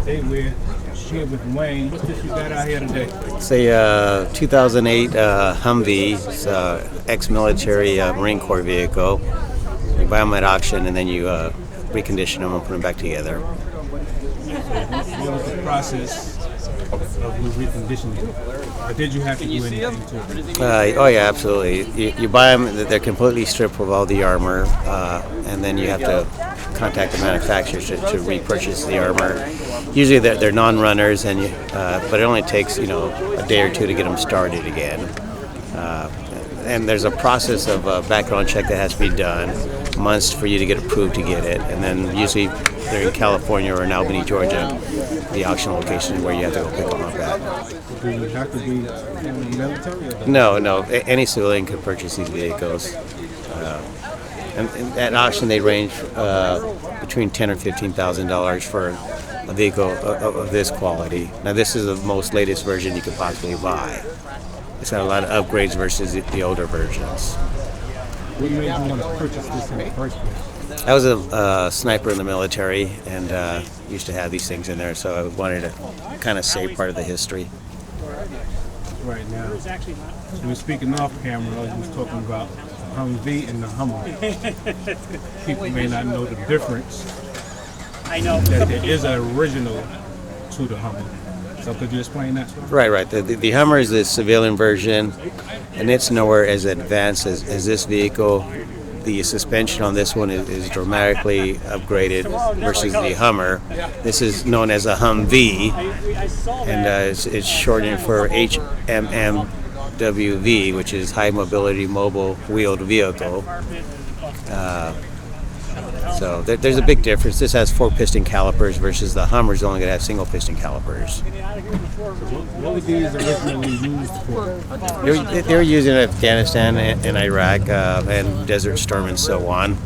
today we're here with Wayne. What's this you got out here today? It's a 2008 Humvee. It's ex-military Marine Corps vehicle. You buy them at auction and then you recondition them and put them back together. What was the process of reconditioning? Or did you have to do anything to it? Oh yeah, absolutely. You buy them; they're completely stripped of all the armor, and then you have to contact the manufacturers to repurchase the armor. Usually they're non-runners, but it only takes a day or two to get them started again. And there's a process of a background check that has to be done, months for you to get approved to get it, and then usually they're in California or in Albany, Georgia, the auction location where you have to go pick them up at. Do you have to be military? No. Any civilian can purchase these vehicles. And at auction, they range between $10,000 or $15,000 for a vehicle of this quality. Now, this is the most latest version you could possibly buy. It's got a lot of upgrades versus the older versions. What made you want to purchase this in the first place? I was a sniper in the military and used to have these things in there, so I wanted to kind of save part of the history. Right now, we were speaking off camera, we was talking about the Humvee and the Hummer. People may not know the difference. I know that there is an original to the Hummer. So could you explain that? Right. The Hummer is the civilian version, and it's nowhere as advanced as this vehicle. The suspension on this one is dramatically upgraded versus the Hummer. This is known as a Humvee, and it's shortened for HMMWV, which is High Mobility Mobile Wheeled Vehicle. So there's a big difference. This has 4-piston calipers versus the Hummer's only going to have single-piston calipers. What were these originally used for? They were used in Afghanistan and Iraq and Desert Storm and so on.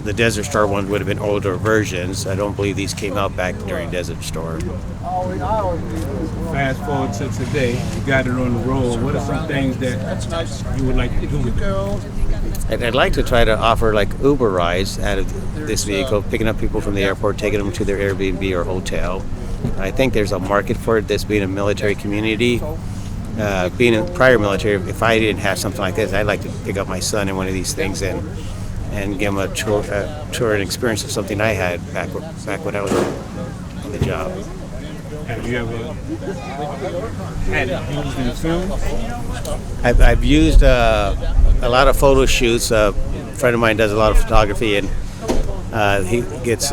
The Desert Storm one would have been older versions. I don't believe these came out back during Desert Storm. Fast forward to today, you got it on the road. What are some things that you would like to do with it? I'd like to try to offer like Uber rides out of this vehicle, picking up people from the airport, taking them to their Airbnb or hotel. I think there's a market for it, this being a military community. Being in prior military, if I didn't have something like this, I'd like to pick up my son in one of these things and give him a tour and experience of something I had back when I was on the job. Have you ever had it used in film? I've used a lot of photo shoots. A friend of mine does a lot of photography, and he gets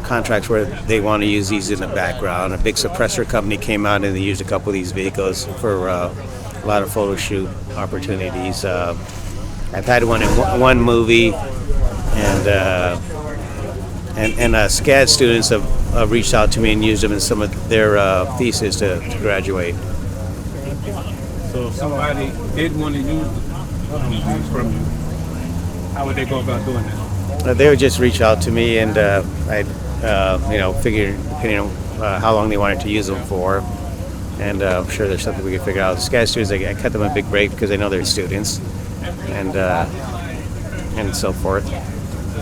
contracts where they want to use these in the background. A big suppressor company came out and they used a couple of these vehicles for a lot of photo shoot opportunities. I've had one in one movie, and SCAD students have reached out to me and used them in some of their thesis to graduate. So if somebody did want to use these from you, how would they go about doing that? They would just reach out to me, and I'd figure depending on how long they wanted to use them for, and I'm sure there's something we could figure out. SCAD students, I cut them a big break because I know they're students, and so forth.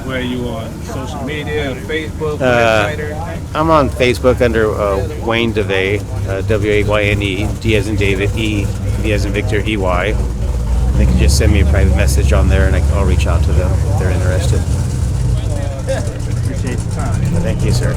Where are you on social media, Facebook, website, or anything? I'm on Facebook under Wayne DeVay, W-A-Y-N-E, D as in David, E, V as in Victor, E-Y. They can just send me a private message on there, and I'll reach out to them if they're interested. Appreciate the time. Thank you, sir.